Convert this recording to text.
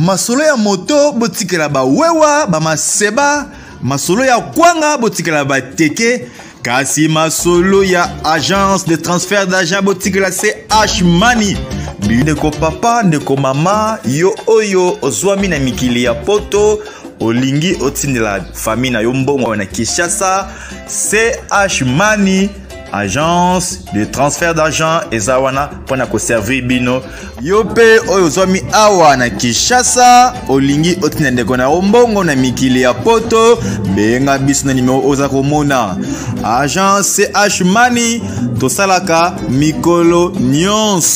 masolo ya moto botikela ba wewa ba maseba, masolo ya kwanga botikela ba teke, kasi masolo ya agence de transfert d'argent botikela CH Money. Ndeko papa, ndeko mama, yo oyo ozwami na mikili ya poto, olingi otindela famille na yo mbongo na Kinshasa, CH Money, agence de transfert d'argent ezawana pona ko servir bino. Yo pe oyo ozwami awa na Kinshasa, olingi otindela ndeko na mbongo na mikili ya poto, benga biso na numéro oza komona. Agence CH Money, tosalaka mikolo nyonso.